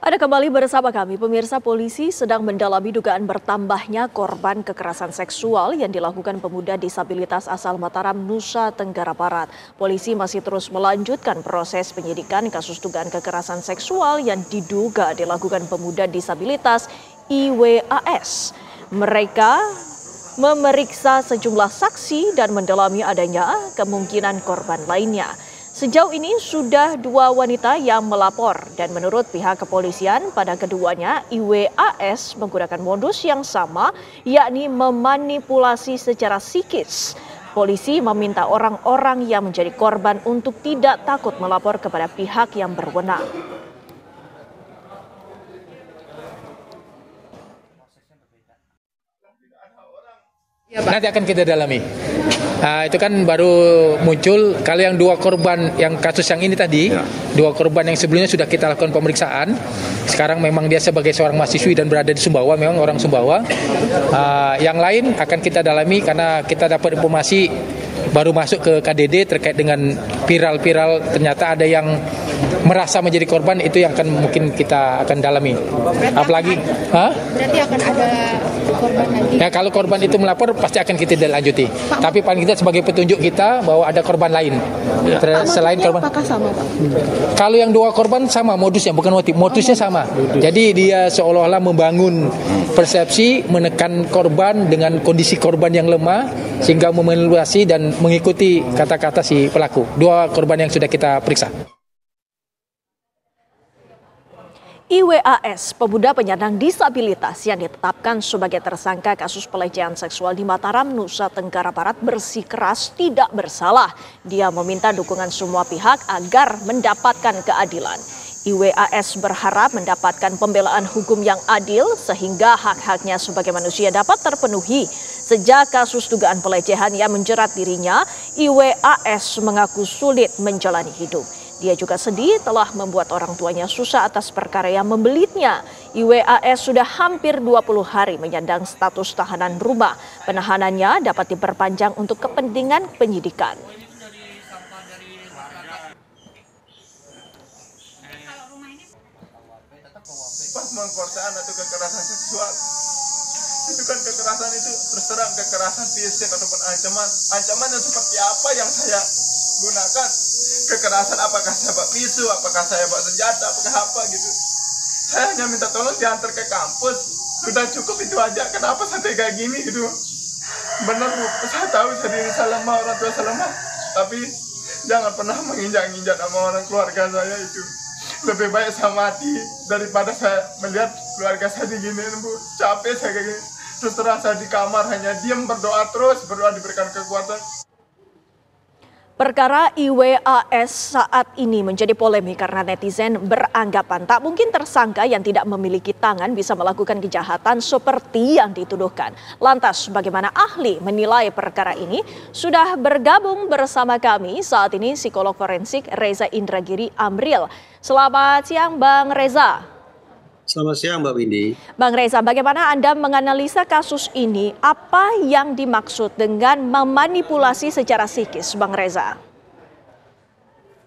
Ada kembali bersama kami, pemirsa. Polisi sedang mendalami dugaan bertambahnya korban kekerasan seksual yang dilakukan pemuda disabilitas asal Mataram, Nusa Tenggara Barat. Polisi masih terus melanjutkan proses penyidikan kasus dugaan kekerasan seksual yang diduga dilakukan pemuda disabilitas IWAS. Mereka memeriksa sejumlah saksi dan mendalami adanya kemungkinan korban lainnya. Sejauh ini sudah 2 wanita yang melapor dan menurut pihak kepolisian pada keduanya IWAS menggunakan modus yang sama, yakni memanipulasi secara psikis. Polisi meminta orang-orang yang menjadi korban untuk tidak takut melapor kepada pihak yang berwenang. Nanti akan kita dalami. Itu kan baru muncul. Kalau yang 2 korban yang kasus yang ini tadi, 2 korban yang sebelumnya sudah kita lakukan pemeriksaan. Sekarang memang dia sebagai seorang mahasiswi dan berada di Sumbawa, memang orang Sumbawa. Yang lain akan kita dalami karena kita dapat informasi baru masuk ke KDD terkait dengan viral ternyata ada yang merasa menjadi korban, itu yang akan mungkin kita akan dalami. Apalagi berarti akan ada korban lagi. Ya, kalau korban itu melapor pasti akan kita lanjuti. Tapi paling kita sebagai petunjuk kita bahwa ada korban lain. Selain korban. Apakah sama, Pak? Kalau yang 2 korban sama modusnya, bukan motif. Modusnya sama. Jadi dia seolah-olah membangun persepsi menekan korban dengan kondisi korban yang lemah sehingga memanipulasi dan mengikuti kata-kata si pelaku. 2 korban yang sudah kita periksa. IWAS, pemuda penyandang disabilitas yang ditetapkan sebagai tersangka kasus pelecehan seksual di Mataram, Nusa Tenggara Barat bersikeras tidak bersalah. Dia meminta dukungan semua pihak agar mendapatkan keadilan. IWAS berharap mendapatkan pembelaan hukum yang adil sehingga hak-haknya sebagai manusia dapat terpenuhi. Sejak kasus dugaan pelecehan yang menjerat dirinya, IWAS mengaku sulit menjalani hidup. Dia juga sedih telah membuat orang tuanya susah atas perkara yang membelitnya. IWAS sudah hampir 20 hari menyandang status tahanan rumah. Penahanannya dapat diperpanjang untuk kepentingan penyidikan. Pengkorsaan atau kekerasan seksual itu kan kekerasan itu terus terang kekerasan fisik ataupun ancaman yang seperti apa yang saya gunakan. Kekerasan apakah saya bawa pisau, apakah saya bawa senjata, apakah apa gitu. Saya hanya minta tolong diantar ke kampus, sudah cukup itu aja. Kenapa sampai kayak gini gitu? Benar Bu, saya tahu saya salah lemah, orang tua saya lemah, tapi jangan pernah menginjak-injak sama orang keluarga saya itu. Lebih baik saya mati daripada saya melihat keluarga saya diginiin Bu. Capek saya kayak gini. Terus terang saya di kamar hanya diam berdoa terus, berdoa diberikan kekuatan. Perkara IWAS saat ini menjadi polemik karena netizen beranggapan tak mungkin tersangka yang tidak memiliki tangan bisa melakukan kejahatan seperti yang dituduhkan. Lantas bagaimana ahli menilai perkara ini? Sudah bergabung bersama kami saat ini psikolog forensik Reza Indragiri Amril. Selamat siang Bang Reza. Selamat siang Mbak Windy. Bang Reza, bagaimana Anda menganalisa kasus ini? Apa yang dimaksud dengan memanipulasi secara psikis, Bang Reza?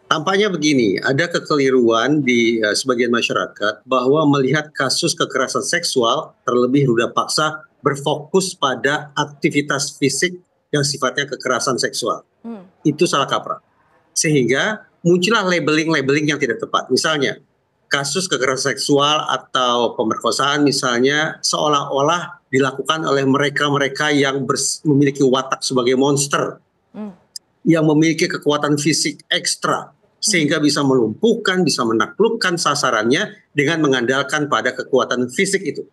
Tampaknya begini, ada kekeliruan di sebagian masyarakat bahwa melihat kasus kekerasan seksual terlebih ruda paksa berfokus pada aktivitas fisik yang sifatnya kekerasan seksual. Itu salah kaprah. Sehingga muncullah labeling-labeling yang tidak tepat. Misalnya, kasus kekerasan seksual atau pemerkosaan misalnya seolah-olah dilakukan oleh mereka-mereka yang memiliki watak sebagai monster, yang memiliki kekuatan fisik ekstra, sehingga bisa melumpuhkan, bisa menaklukkan sasarannya dengan mengandalkan pada kekuatan fisik itu.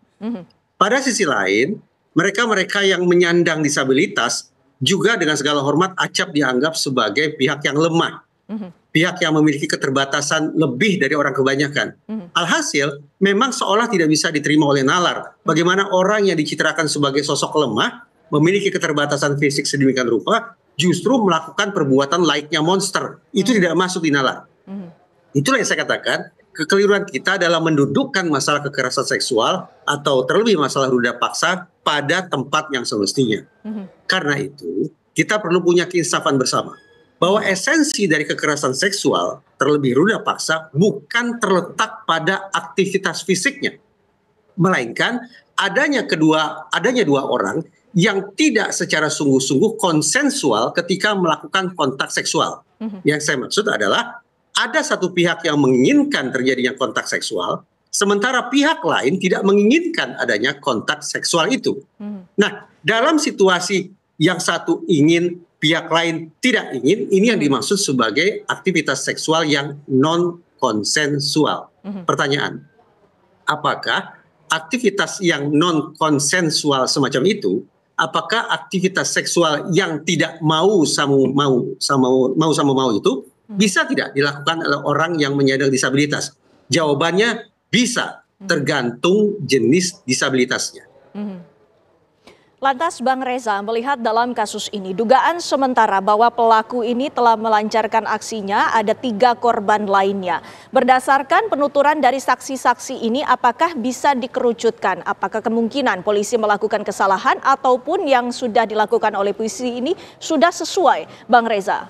Pada sisi lain, mereka-mereka yang menyandang disabilitas juga dengan segala hormat acap dianggap sebagai pihak yang lemah. Pihak yang memiliki keterbatasan lebih dari orang kebanyakan. Alhasil, memang seolah tidak bisa diterima oleh nalar. Bagaimana orang yang dicitrakan sebagai sosok lemah, memiliki keterbatasan fisik sedemikian rupa, justru melakukan perbuatan layaknya monster. Itu tidak masuk di nalar. Itulah yang saya katakan, kekeliruan kita dalam mendudukkan masalah kekerasan seksual atau terlebih masalah ruda paksa pada tempat yang semestinya. Karena itu, kita perlu punya keinsafan bersama. bahwa esensi dari kekerasan seksual terlebih ruda paksa bukan terletak pada aktivitas fisiknya, melainkan adanya dua orang yang tidak secara sungguh-sungguh konsensual ketika melakukan kontak seksual. Yang saya maksud adalah ada satu pihak yang menginginkan terjadinya kontak seksual, sementara pihak lain tidak menginginkan adanya kontak seksual itu. Nah, dalam situasi yang satu ingin, pihak lain tidak ingin, ini yang dimaksud sebagai aktivitas seksual yang non-konsensual. Pertanyaan, apakah aktivitas yang non-konsensual semacam itu, apakah aktivitas seksual yang tidak mau itu bisa tidak dilakukan oleh orang yang menyandang disabilitas? Jawabannya bisa, tergantung jenis disabilitasnya. Lantas Bang Reza melihat dalam kasus ini dugaan sementara bahwa pelaku ini telah melancarkan aksinya, ada 3 korban lainnya. Berdasarkan penuturan dari saksi-saksi ini, apakah bisa dikerucutkan? Apakah kemungkinan polisi melakukan kesalahan ataupun yang sudah dilakukan oleh polisi ini sudah sesuai, Bang Reza?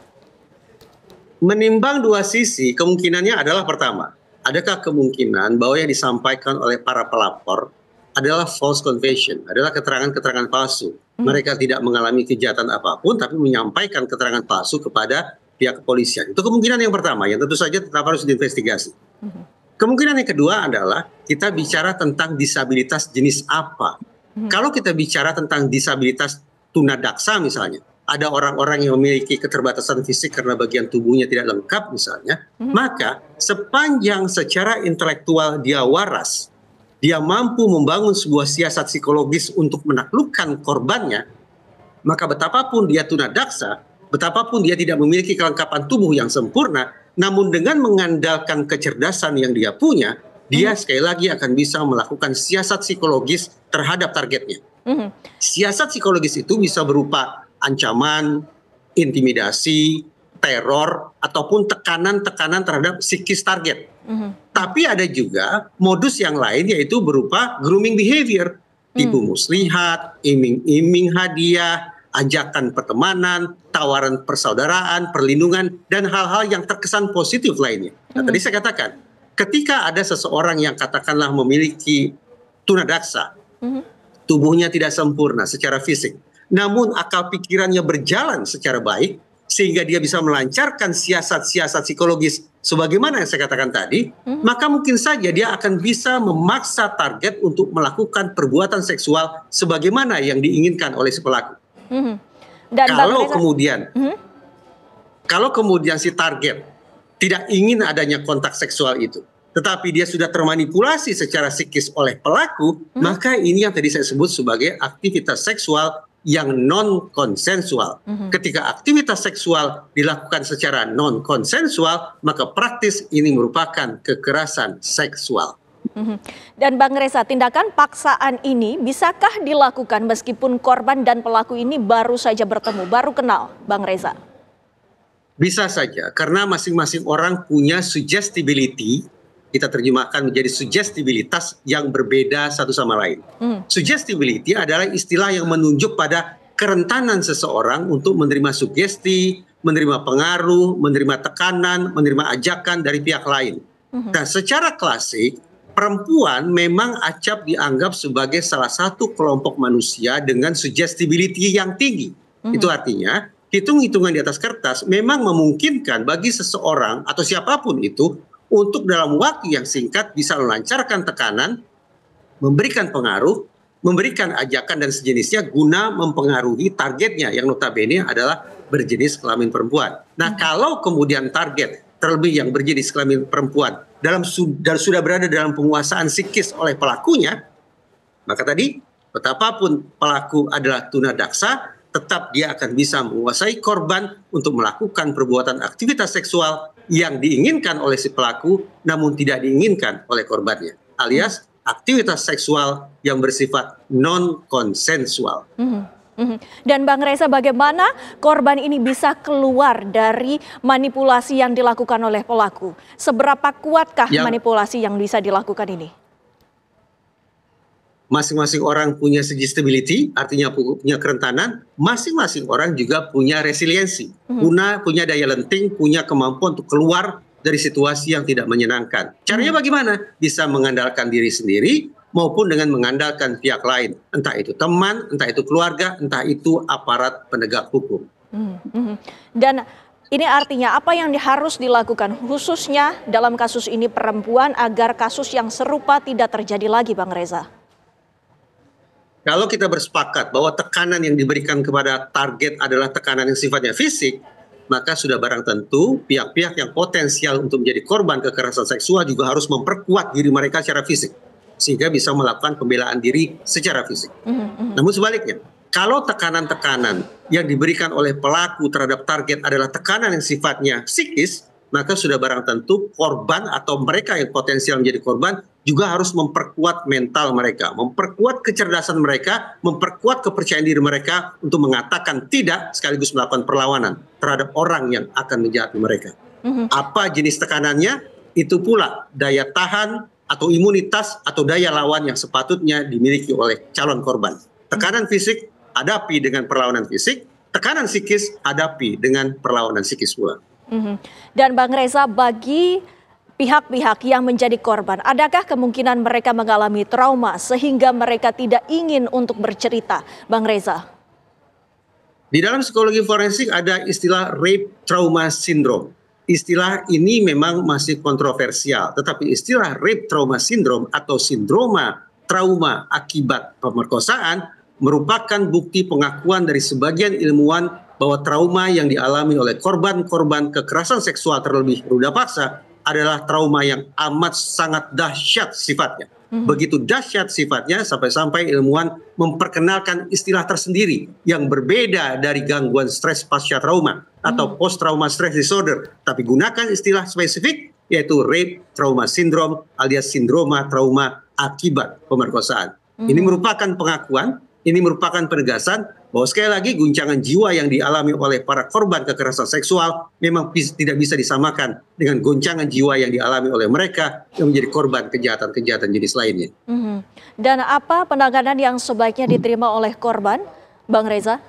Menimbang dua sisi, kemungkinannya adalah pertama, adakah kemungkinan bahwa yang disampaikan oleh para pelapor adalah false confession, adalah keterangan-keterangan palsu. Mereka tidak mengalami kejahatan apapun, tapi menyampaikan keterangan palsu kepada pihak kepolisian. Itu kemungkinan yang pertama, yang tentu saja tetap harus diinvestigasi. Kemungkinan yang kedua adalah kita bicara tentang disabilitas jenis apa. Kalau kita bicara tentang disabilitas tunadaksa misalnya, ada orang-orang yang memiliki keterbatasan fisik karena bagian tubuhnya tidak lengkap misalnya, maka sepanjang secara intelektual dia waras, dia mampu membangun sebuah siasat psikologis untuk menaklukkan korbannya, maka betapapun dia tunadaksa, betapapun dia tidak memiliki kelengkapan tubuh yang sempurna, namun dengan mengandalkan kecerdasan yang dia punya, dia sekali lagi akan bisa melakukan siasat psikologis terhadap targetnya. Siasat psikologis itu bisa berupa ancaman, intimidasi, teror, ataupun tekanan-tekanan terhadap psikis target. Tapi ada juga modus yang lain, yaitu berupa grooming behavior, tipu muslihat, iming-iming hadiah, ajakan pertemanan, tawaran persaudaraan, perlindungan, dan hal-hal yang terkesan positif lainnya. Nah, tadi saya katakan, ketika ada seseorang yang katakanlah memiliki tunadaksa, tubuhnya tidak sempurna secara fisik, namun akal pikirannya berjalan secara baik, sehingga dia bisa melancarkan siasat-siasat psikologis sebagaimana yang saya katakan tadi, maka mungkin saja dia akan bisa memaksa target untuk melakukan perbuatan seksual sebagaimana yang diinginkan oleh si pelaku. Dan kalau kemudian si target tidak ingin adanya kontak seksual itu, tetapi dia sudah termanipulasi secara psikis oleh pelaku, maka ini yang tadi saya sebut sebagai aktivitas seksual yang non-konsensual. Ketika aktivitas seksual dilakukan secara non-konsensual, maka praktis ini merupakan kekerasan seksual. Dan Bang Reza, tindakan paksaan ini bisakah dilakukan meskipun korban dan pelaku ini baru saja bertemu, baru kenal, Bang Reza? Bisa saja, karena masing-masing orang punya suggestibility, kita terjemahkan menjadi suggestibilitas yang berbeda satu sama lain. Suggestibility adalah istilah yang menunjuk pada kerentanan seseorang untuk menerima sugesti, menerima pengaruh, menerima tekanan, menerima ajakan dari pihak lain. Nah, secara klasik, perempuan memang acap dianggap sebagai salah satu kelompok manusia dengan suggestibility yang tinggi. Itu artinya, hitung-hitungan di atas kertas memang memungkinkan bagi seseorang atau siapapun itu untuk dalam waktu yang singkat bisa melancarkan tekanan, memberikan pengaruh, memberikan ajakan dan sejenisnya guna mempengaruhi targetnya yang notabene adalah berjenis kelamin perempuan. Nah, kalau kemudian target terlebih yang berjenis kelamin perempuan sudah berada dalam penguasaan psikis oleh pelakunya, maka tadi betapapun pelaku adalah tunadaksa, tetap dia akan bisa menguasai korban untuk melakukan perbuatan aktivitas seksual yang diinginkan oleh si pelaku namun tidak diinginkan oleh korbannya, alias aktivitas seksual yang bersifat non-konsensual. Dan Bang Reza, bagaimana korban ini bisa keluar dari manipulasi yang dilakukan oleh pelaku? Seberapa kuatkah manipulasi yang bisa dilakukan ini? masing-masing orang punya suggestibility, artinya punya kerentanan, masing-masing orang juga punya resiliensi, punya daya lenting, punya kemampuan untuk keluar dari situasi yang tidak menyenangkan. Caranya bagaimana? Bisa mengandalkan diri sendiri maupun dengan mengandalkan pihak lain. Entah itu teman, entah itu keluarga, entah itu aparat penegak hukum. Dan ini artinya apa yang harus dilakukan khususnya dalam kasus ini perempuan agar kasus yang serupa tidak terjadi lagi, Bang Reza? Kalau kita bersepakat bahwa tekanan yang diberikan kepada target adalah tekanan yang sifatnya fisik, maka sudah barang tentu pihak-pihak yang potensial untuk menjadi korban kekerasan seksual juga harus memperkuat diri mereka secara fisik, sehingga bisa melakukan pembelaan diri secara fisik. Namun sebaliknya, kalau tekanan-tekanan yang diberikan oleh pelaku terhadap target adalah tekanan yang sifatnya psikis, maka sudah barang tentu korban atau mereka yang potensial menjadi korban juga harus memperkuat mental mereka, memperkuat kecerdasan mereka, memperkuat kepercayaan diri mereka untuk mengatakan tidak sekaligus melakukan perlawanan terhadap orang yang akan menjahati mereka. Apa jenis tekanannya? Itu pula daya tahan atau imunitas atau daya lawan yang sepatutnya dimiliki oleh calon korban. Tekanan fisik, hadapi dengan perlawanan fisik. Tekanan psikis, hadapi dengan perlawanan psikis pula. Dan Bang Reza, bagi pihak-pihak yang menjadi korban, adakah kemungkinan mereka mengalami trauma sehingga mereka tidak ingin untuk bercerita, Bang Reza? Di dalam psikologi forensik ada istilah rape trauma syndrome. Istilah ini memang masih kontroversial, tetapi istilah rape trauma syndrome atau sindroma trauma akibat pemerkosaan merupakan bukti pengakuan dari sebagian ilmuwan bahwa trauma yang dialami oleh korban-korban kekerasan seksual terlebih ruda paksa adalah trauma yang amat sangat dahsyat sifatnya. Begitu dahsyat sifatnya sampai-sampai ilmuwan memperkenalkan istilah tersendiri yang berbeda dari gangguan stres pasca trauma atau post trauma stress disorder, tapi gunakan istilah spesifik yaitu rape trauma syndrome alias sindroma trauma akibat pemerkosaan. Ini merupakan pengakuan, ini merupakan penegasan bahwa sekali lagi guncangan jiwa yang dialami oleh para korban kekerasan seksual memang tidak bisa disamakan dengan goncangan jiwa yang dialami oleh mereka yang menjadi korban kejahatan-kejahatan jenis lainnya. Dan apa penanganan yang sebaiknya diterima oleh korban, Bang Reza?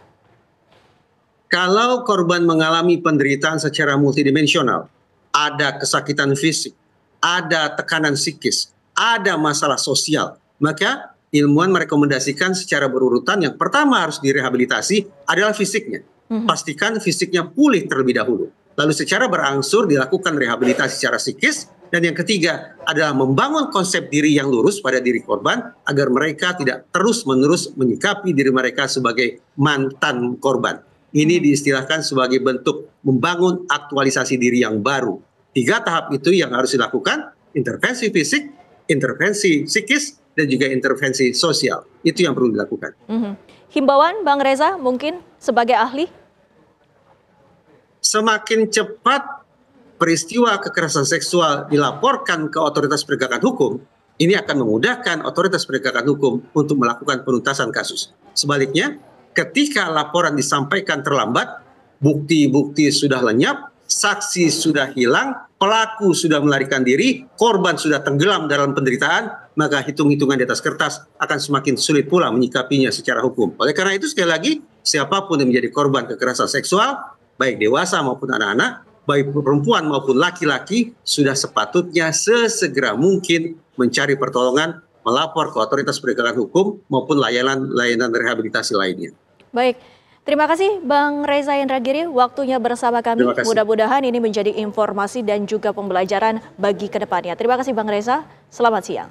Kalau korban mengalami penderitaan secara multidimensional, ada kesakitan fisik, ada tekanan psikis, ada masalah sosial, maka ilmuwan merekomendasikan secara berurutan yang pertama harus direhabilitasi adalah fisiknya. Pastikan fisiknya pulih terlebih dahulu. Lalu secara berangsur dilakukan rehabilitasi secara psikis. Dan yang ketiga adalah membangun konsep diri yang lurus pada diri korban agar mereka tidak terus-menerus menyikapi diri mereka sebagai mantan korban. Ini diistilahkan sebagai bentuk membangun aktualisasi diri yang baru. 3 tahap itu yang harus dilakukan, intervensi fisik, intervensi psikis, dan juga intervensi sosial. Itu yang perlu dilakukan. Himbauan Bang Reza mungkin sebagai ahli? Semakin cepat peristiwa kekerasan seksual dilaporkan ke otoritas penegakan hukum, ini akan memudahkan otoritas penegakan hukum untuk melakukan penuntasan kasus. Sebaliknya, ketika laporan disampaikan terlambat, bukti-bukti sudah lenyap, saksi sudah hilang, pelaku sudah melarikan diri, korban sudah tenggelam dalam penderitaan, maka hitung-hitungan di atas kertas akan semakin sulit pula menyikapinya secara hukum. Oleh karena itu sekali lagi, siapapun yang menjadi korban kekerasan seksual, baik dewasa maupun anak-anak, baik perempuan maupun laki-laki, sudah sepatutnya sesegera mungkin mencari pertolongan, melapor ke otoritas penegakan hukum maupun layanan rehabilitasi lainnya. Baik. Terima kasih Bang Reza Indragiri, waktunya bersama kami. Mudah-mudahan ini menjadi informasi dan juga pembelajaran bagi kedepannya. Terima kasih Bang Reza, selamat siang.